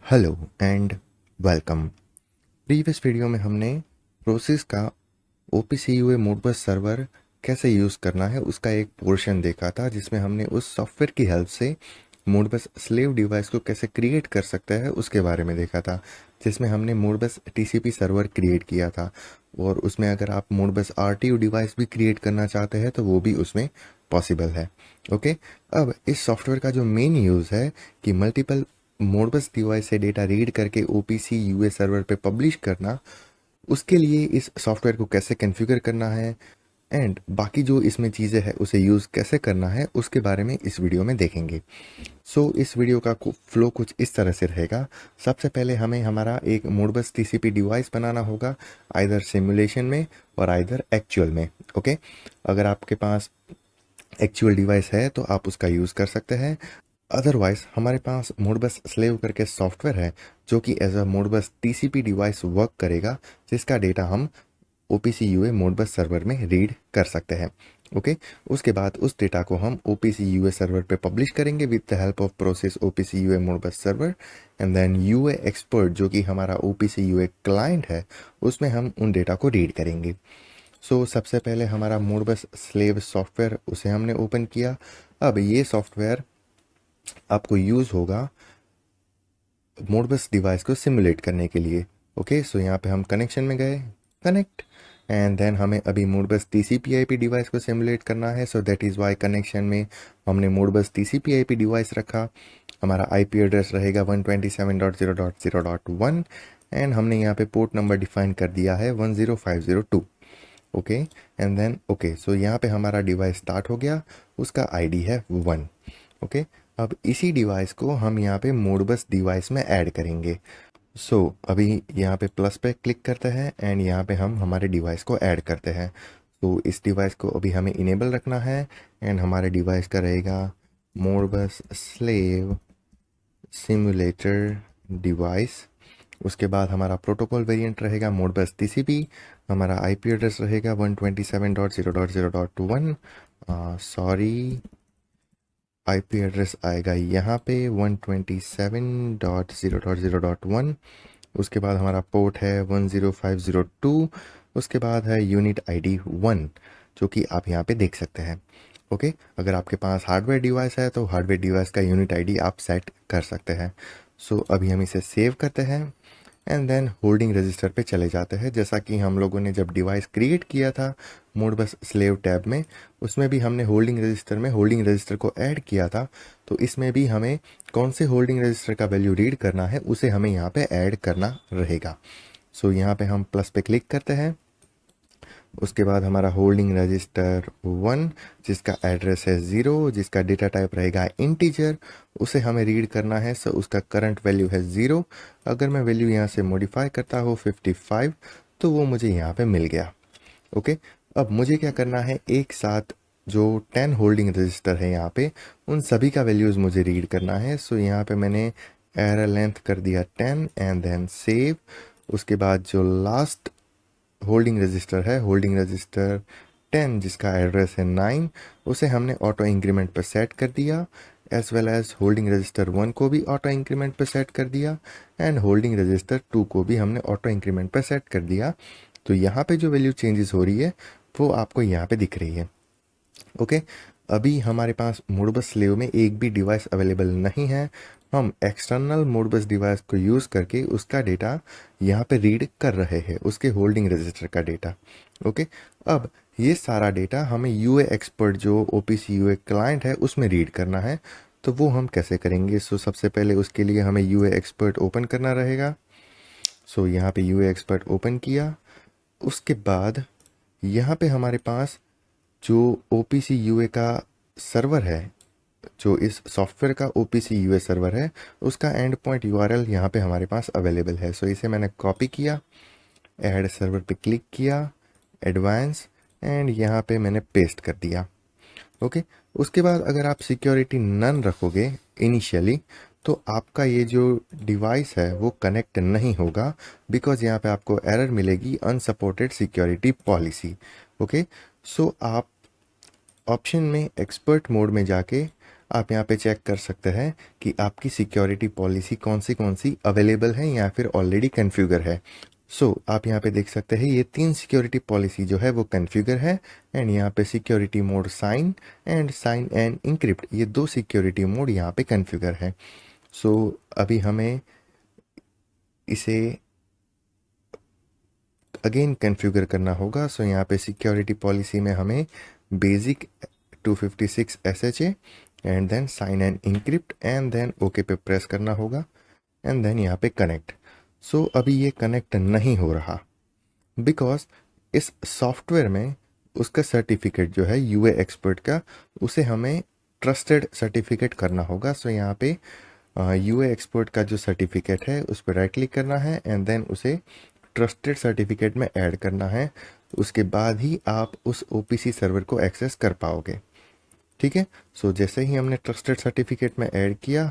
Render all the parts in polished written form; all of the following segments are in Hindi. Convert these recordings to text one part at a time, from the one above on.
Hello and welcome. Previous video में हमने प्रोसेस का OPC UA मोडबस सर्वर कैसे यूज़ करना है उसका एक पोर्शन देखा था, जिसमें हमने उस सॉफ्टवेयर की हेल्प से मोडबस स्लेव डिवाइस को कैसे क्रिएट कर सकता है उसके बारे में देखा था, जिसमें हमने मोडबस TCP सर्वर क्रिएट किया था। और उसमें अगर आप मोडबस RTU डिवाइस भी क्रिएट करना चाहते हैं तो वो भी उसमें पॉसिबल है। ओके, अब इस सॉफ्टवेयर का जो मेन यूज़ है कि मल्टीपल मोडबस डिवाइस से डेटा रीड करके OPC UA सर्वर पे पब्लिश करना, उसके लिए इस सॉफ्टवेयर को कैसे कॉन्फ़िगर करना है एंड बाकी जो इसमें चीज़ें हैं उसे यूज़ कैसे करना है उसके बारे में इस वीडियो में देखेंगे। इस वीडियो का फ्लो कुछ इस तरह से रहेगा। सबसे पहले हमें हमारा एक मोडबस TCP डिवाइस बनाना होगा, आइदर सिमुलेशन में और आइदर एक्चुअल में। ओके, अगर आपके पास एक्चुअल डिवाइस है तो आप उसका यूज़ कर सकते हैं। अदरवाइज हमारे पास मोडबस स्लेव करके सॉफ्टवेयर है जो कि as a Modbus TCP device work करेगा, जिसका डेटा हम OPC UA मोडबस सर्वर में रीड कर सकते हैं। ओके, उसके बाद उस डेटा को हम OPC UA सर्वर पे पब्लिश करेंगे with the help of process OPC UA Modbus server and then UA expert जो कि हमारा OPC UA क्लाइंट है, उसमें हम उन डेटा को रीड करेंगे। सबसे पहले हमारा मोडबस स्लेव सॉफ्टवेयर उसे हमने ओपन किया। अब ये सॉफ्टवेयर आपको यूज़ होगा मोडबस डिवाइस को सिमुलेट करने के लिए। ओके, यहाँ पे हम कनेक्शन में गए, कनेक्ट, एंड देन हमें अभी मोडबस TCP IP डिवाइस को सिमुलेट करना है। दैट इज़ वाई कनेक्शन में हमने मोडबस TCP IP डिवाइस रखा। हमारा IP एड्रेस रहेगा 127.0.0.1 एंड हमने यहाँ पे पोर्ट नंबर डिफाइन कर दिया है 10502। ओके, एंड देन ओके, यहाँ पे हमारा डिवाइस स्टार्ट हो गया, उसका ID है 1। ओके, अब इसी डिवाइस को हम यहाँ पे मोडबस डिवाइस में ऐड करेंगे। अभी यहाँ पे प्लस पे क्लिक करते हैं एंड यहाँ पे हम हमारे डिवाइस को ऐड करते हैं। इस डिवाइस को अभी हमें इनेबल रखना है एंड हमारे डिवाइस का रहेगा मोडबस स्लेव सिमुलेटर डिवाइस। उसके बाद हमारा प्रोटोकॉल वेरिएंट रहेगा मोडबस TCP। हमारा IP एड्रेस रहेगा 127.0.0.1। सॉरी, IP एड्रेस आएगा यहाँ पे 127.0.0.1। उसके बाद हमारा पोर्ट है 10502। उसके बाद है यूनिट ID 1 जो कि आप यहाँ पे देख सकते हैं। ओके, अगर आपके पास हार्डवेयर डिवाइस है तो हार्डवेयर डिवाइस का यूनिट ID आप सेट कर सकते हैं। अभी हम इसे सेव करते हैं एंड देन होल्डिंग रजिस्टर पे चले जाते हैं। जैसा कि हम लोगों ने जब डिवाइस क्रिएट किया था मोडबस स्लेव टैब में, उसमें भी हमने होल्डिंग रजिस्टर में होल्डिंग रजिस्टर को ऐड किया था। तो इसमें भी हमें कौन से होल्डिंग रजिस्टर का वैल्यू रीड करना है उसे हमें यहाँ पे ऐड करना रहेगा। यहाँ पे हम प्लस पे क्लिक करते हैं। उसके बाद हमारा होल्डिंग रजिस्टर 1 जिसका एड्रेस है 0, जिसका डेटा टाइप रहेगा इंटीजर, उसे हमें रीड करना है। उसका करंट वैल्यू है 0। अगर मैं वैल्यू यहाँ से मॉडिफाई करता हूँ 55 तो वो मुझे यहाँ पे मिल गया। ओके, अब मुझे क्या करना है, एक साथ जो 10 होल्डिंग रजिस्टर है यहाँ पे उन सभी का वैल्यूज़ मुझे रीड करना है। यहाँ पे मैंने एरर लेंथ कर दिया 10 एंड देन सेव। उसके बाद जो लास्ट होल्डिंग रजिस्टर है, होल्डिंग रजिस्टर 10 जिसका एड्रेस है 9, उसे हमने ऑटो इंक्रीमेंट पर सेट कर दिया, as well as holding register 1 को भी ऑटो इंक्रीमेंट पर सेट कर दिया एंड होल्डिंग रजिस्टर 2 को भी हमने ऑटो इंक्रीमेंट पर सेट कर दिया। यहाँ पे जो वैल्यू चेंजेस हो रही है वो आपको यहाँ पे दिख रही है। ओके, अभी हमारे पास मोडबस स्लेव में एक भी डिवाइस अवेलेबल नहीं है। हम एक्सटर्नल मोडबस डिवाइस को यूज़ करके उसका डेटा यहाँ पे रीड कर रहे हैं, उसके होल्डिंग रजिस्टर का डेटा। ओके, अब ये सारा डेटा हमें UA एक्सपर्ट जो OPC UA क्लाइंट है उसमें रीड करना है। तो वो हम कैसे करेंगे? सबसे पहले उसके लिए हमें UA एक्सपर्ट ओपन करना रहेगा। यहाँ पे UA एक्सपर्ट ओपन किया। उसके बाद यहाँ पे हमारे पास जो OPC UA का सर्वर है, जो इस सॉफ्टवेयर का OPC UA सर्वर है, उसका एंड पॉइंट URL यहाँ पे हमारे पास अवेलेबल है। इसे मैंने कॉपी किया, ऐड सर्वर पे क्लिक किया, एडवांस, एंड यहाँ पे मैंने पेस्ट कर दिया। ओके, उसके बाद अगर आप सिक्योरिटी नन रखोगे इनिशियली तो आपका ये जो डिवाइस है वो कनेक्ट नहीं होगा, बिकॉज यहाँ पे आपको एरर मिलेगी अनसपोर्टेड सिक्योरिटी पॉलिसी। ओके, आप ऑप्शन में एक्सपर्ट मोड में जाके आप यहाँ पे चेक कर सकते हैं कि आपकी सिक्योरिटी पॉलिसी कौन सी अवेलेबल है या फिर ऑलरेडी कॉन्फ़िगर है। आप यहाँ पे देख सकते हैं ये 3 सिक्योरिटी पॉलिसी जो है वो कॉन्फ़िगर है, एंड यहाँ पे security mode sign and encrypt, ये 2 सिक्योरिटी मोड यहाँ पे कॉन्फ़िगर है। अभी हमें इसे अगेन कॉन्फ़िगर करना होगा। यहाँ पे सिक्योरिटी पॉलिसी में हमें basic 256 SHA and then sign and encrypt and then okay पे प्रेस करना होगा, एंड देन यहाँ पे कनेक्ट। अभी ये कनेक्ट नहीं हो रहा बिकॉज इस सॉफ्टवेयर में उसका सर्टिफिकेट जो है यूए एक्सपर्ट का, उसे हमें ट्रस्टेड सर्टिफिकेट करना होगा। यहाँ पे यूए एक्सपर्ट का जो सर्टिफिकेट है उस पर राइट क्लिक करना है एंड देन उसे ट्रस्टेड सर्टिफिकेट में ऐड करना है। उसके बाद ही आप उस ओपीसी सर्वर को एक्सेस कर पाओगे। ठीक है, जैसे ही हमने ट्रस्टेड सर्टिफिकेट में ऐड किया,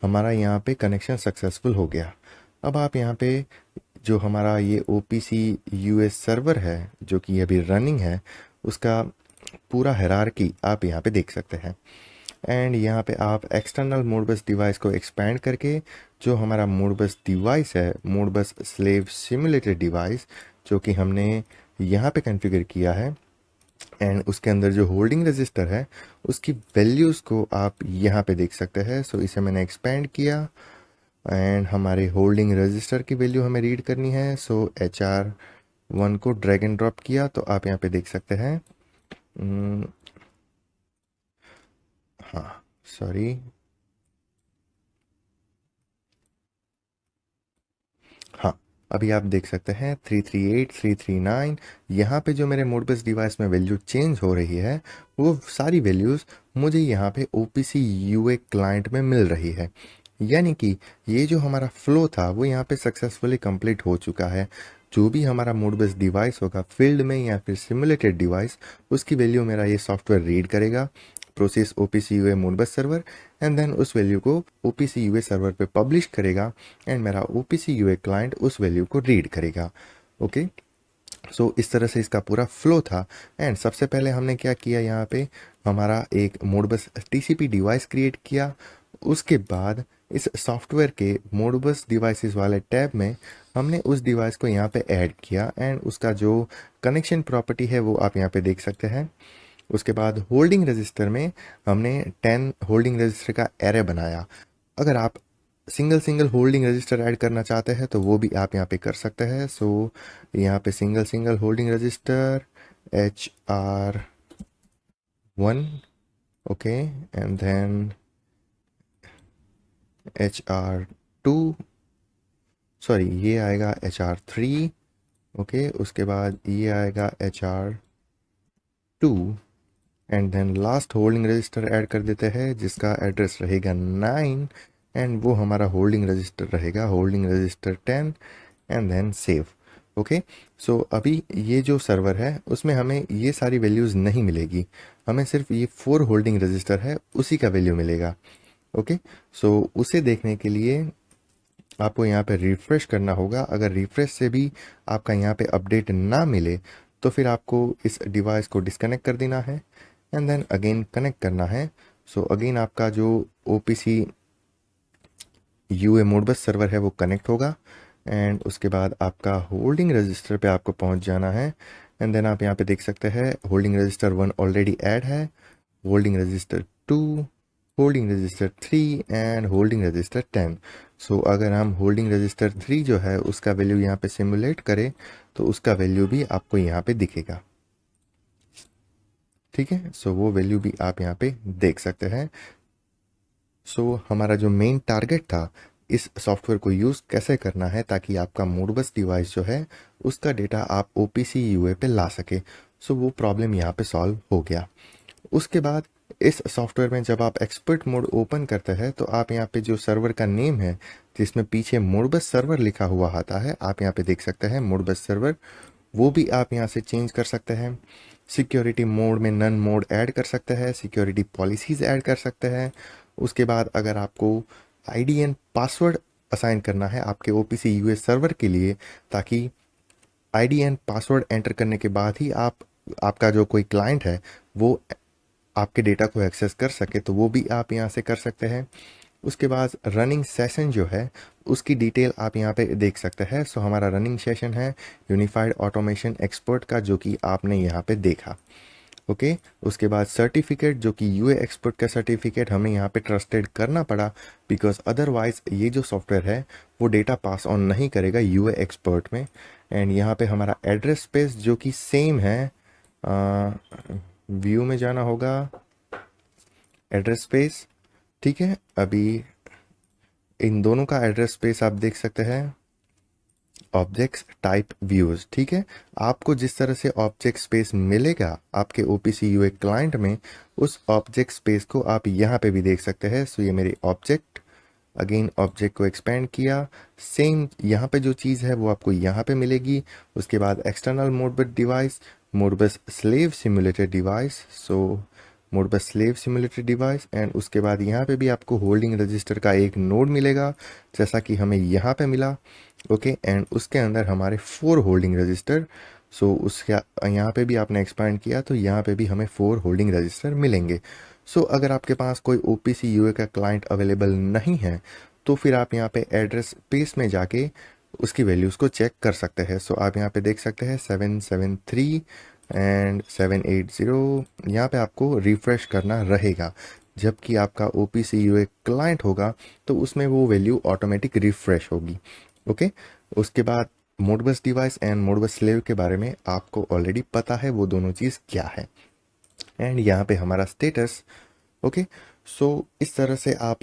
हमारा यहाँ पे कनेक्शन सक्सेसफुल हो गया। अब आप यहाँ पे जो हमारा ये ओपीसी यूएस सर्वर है जो कि अभी रनिंग है, उसका पूरा हायरार्की आप यहाँ पे देख सकते हैं। एंड यहाँ पे आप एक्सटर्नल मोडबस डिवाइस को एक्सपैंड करके जो हमारा मोडबस डिवाइस है, मोडबस स्लेव सिमुलेटेड डिवाइस, जो कि हमने यहाँ पे कॉन्फ़िगर किया है, एंड उसके अंदर जो होल्डिंग रजिस्टर है उसकी वैल्यूज़ को आप यहाँ पे देख सकते हैं। इसे मैंने एक्सपैंड किया एंड हमारे होल्डिंग रजिस्टर की वैल्यू हमें रीड करनी है। HR1 को ड्रैग एंड ड्रॉप किया तो आप यहाँ पे देख सकते हैं। हाँ सॉरी, हाँ अभी आप देख सकते हैं 338 339। यहाँ पे जो मेरे मोडबस डिवाइस में वैल्यू चेंज हो रही है वो सारी वैल्यूज़ मुझे यहाँ पे OPC UA क्लाइंट में मिल रही है। यानी कि ये जो हमारा फ्लो था वो यहाँ पे सक्सेसफुली कंप्लीट हो चुका है। जो भी हमारा मोडबस डिवाइस होगा फील्ड में या फिर सिमुलेटेड डिवाइस, उसकी वैल्यू मेरा ये सॉफ्टवेयर रीड करेगा, process OPC UA Modbus server, and then उस वैल्यू को OPC UA सर्वर पे पब्लिश करेगा एंड मेरा OPC UA क्लाइंट उस वैल्यू को रीड करेगा। ओके, इस तरह से इसका पूरा फ्लो था। एंड सबसे पहले हमने क्या किया, यहाँ पे हमारा एक मोडबस TCP डिवाइस क्रिएट किया। उसके बाद इस सॉफ्टवेयर के मोडबस डिवाइसेस वाले टैब में हमने उस डिवाइस को यहाँ पे ऐड किया एंड उसका जो कनेक्शन प्रॉपर्टी है वो आप यहाँ पे देख सकते हैं। उसके बाद होल्डिंग रजिस्टर में हमने 10 होल्डिंग रजिस्टर का एरे बनाया। अगर आप सिंगल होल्डिंग रजिस्टर ऐड करना चाहते हैं तो वो भी आप यहाँ पे कर सकते हैं। यहाँ पे single holding register HR1, okay, and then HR2, sorry ये आएगा HR3, ओके, उसके बाद ये आएगा HR2, and then last holding register add कर देते हैं जिसका एड्रेस रहेगा 9, एंड वो हमारा होल्डिंग रजिस्टर रहेगा holding register 10, and then save. Okay, अभी ये जो सर्वर है उसमें हमें ये सारी वैल्यूज़ नहीं मिलेगी, हमें सिर्फ ये 4 होल्डिंग रजिस्टर है उसी का वैल्यू मिलेगा। ओके, उसे देखने के लिए आपको यहाँ पे रिफ़्रेश करना होगा। अगर रिफ़्रेश से भी आपका यहाँ पे अपडेट ना मिले तो फिर आपको इस डिवाइस को डिस्कनेक्ट कर देना है एंड देन अगेन कनेक्ट करना है। अगेन आपका जो OPC UA मोडबस सर्वर है वो कनेक्ट होगा एंड उसके बाद आपका होल्डिंग रजिस्टर पे आपको पहुंच जाना है। एंड देन आप यहाँ पे देख सकते हैं होल्डिंग रजिस्टर 1 ऑलरेडी ऐड है, holding register 2, holding register 3 and holding register 10। अगर हम होल्डिंग रजिस्टर 3 जो है उसका वैल्यू यहाँ पे सिमुलेट करें तो उसका वैल्यू भी आपको यहाँ पे दिखेगा। ठीक है, वो वैल्यू भी आप यहाँ पे देख सकते हैं। हमारा जो मेन टारगेट था इस सॉफ्टवेयर को यूज़ कैसे करना है ताकि आपका मोडबस डिवाइस जो है उसका डेटा आप OPC UA पे ला सके, वो प्रॉब्लम यहाँ पे सॉल्व हो गया। उसके बाद इस सॉफ्टवेयर में जब आप एक्सपर्ट मोड ओपन करते हैं तो आप यहाँ पे जो सर्वर का नेम है जिसमें पीछे मोडबस सर्वर लिखा हुआ आता है, आप यहाँ पे देख सकते हैं मोडबस सर्वर, वो भी आप यहाँ से चेंज कर सकते हैं। सिक्योरिटी मोड में नन मोड ऐड कर सकते हैं, सिक्योरिटी पॉलिसीज़ ऐड कर सकते हैं। उसके बाद अगर आपको IDN पासवर्ड असाइन करना है आपके OPC UA सर्वर के लिए, ताकि IDN पासवर्ड एंटर करने के बाद ही आपका जो कोई क्लाइंट है वो आपके डेटा को एक्सेस कर सके तो वो भी आप यहाँ से कर सकते हैं। उसके बाद रनिंग सेशन जो है उसकी डिटेल आप यहाँ पे देख सकते हैं। सो हमारा रनिंग सेशन है यूनिफाइड ऑटोमेशन एक्सपर्ट का, जो कि आपने यहाँ पे देखा। ओके उसके बाद सर्टिफिकेट, जो कि यूए एक्सपर्ट का सर्टिफिकेट हमें यहाँ पे ट्रस्टेड करना पड़ा, बिकॉज अदरवाइज ये जो सॉफ्टवेयर है वो डेटा पास ऑन नहीं करेगा यूए एक्सपर्ट में। एंड यहाँ पे हमारा एड्रेस स्पेस जो कि सेम है, व्यू में जाना होगा, एड्रेस स्पेस, ठीक है। अभी इन दोनों का एड्रेस स्पेस आप देख सकते हैं, ऑब्जेक्ट्स टाइप व्यूज, ठीक है। आपको जिस तरह से ऑब्जेक्ट स्पेस मिलेगा आपके ओपीसी यूए क्लाइंट में, उस ऑब्जेक्ट स्पेस को आप यहाँ पे भी देख सकते हैं। सो ये मेरी ऑब्जेक्ट, अगेन ऑब्जेक्ट को एक्सपेंड किया, सेम यहाँ पे जो चीज़ है वो आपको यहाँ पे मिलेगी। उसके बाद external Modbus device, Modbus slave simulated device, so Modbus slave simulated device. And उसके बाद यहाँ पे भी आपको होल्डिंग रजिस्टर का एक नोड मिलेगा, जैसा कि हमें यहाँ पे मिला। ओके एंड उसके अंदर हमारे 4 होल्डिंग रजिस्टर। सो उसके यहाँ पे भी आपने एक्सपांड किया तो यहाँ पे भी हमें 4 होल्डिंग रजिस्टर मिलेंगे। सो अगर आपके पास कोई ओपीसी यूए का क्लाइंट अवेलेबल नहीं है तो फिर आप यहाँ पे एड्रेस स्पेस में जाके उसकी वैल्यूज़ को चेक कर सकते हैं। सो आप यहाँ पे देख सकते हैं 773 एंड 780, यहाँ पे आपको रिफ्रेश करना रहेगा। जबकि आपका ओपीसी यूए क्लाइंट होगा तो उसमें वो वैल्यू ऑटोमेटिक रिफ्रेश होगी। ओके उसके बाद Modbus device and Modbus slave के बारे में आपको ऑलरेडी पता है वो दोनों चीज़ क्या है। एंड यहाँ पे हमारा स्टेटस। ओके सो इस तरह से आप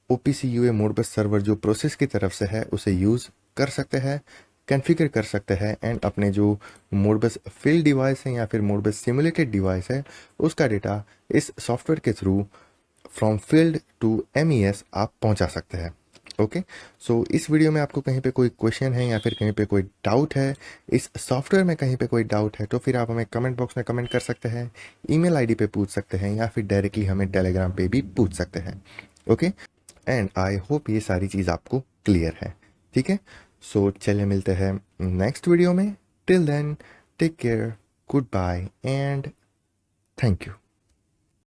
ओपीसी यूए मोडबस सर्वर जो प्रोसेस की तरफ से है उसे यूज़ कर सकते हैं, कॉन्फ़िगर कर सकते हैं। एंड अपने जो मोडबस फील्ड डिवाइस है या फिर मोडबस सिमुलेटेड डिवाइस है उसका डेटा इस सॉफ्टवेयर के through from field to MES आप पहुंचा सकते हैं। ओके सो इस वीडियो में आपको कहीं पे कोई क्वेश्चन है या फिर कहीं पे कोई डाउट है, इस सॉफ्टवेयर में कहीं पे कोई डाउट है, तो फिर आप हमें कमेंट बॉक्स में कमेंट कर सकते हैं, ईमेल आईडी पे पूछ सकते हैं या फिर डायरेक्टली हमें टेलीग्राम पे भी पूछ सकते हैं। ओके एंड आई होप ये सारी चीज़ आपको क्लियर है, ठीक है। सो चलिए मिलते हैं नेक्स्ट वीडियो में। Till then take care, good bye and thank you.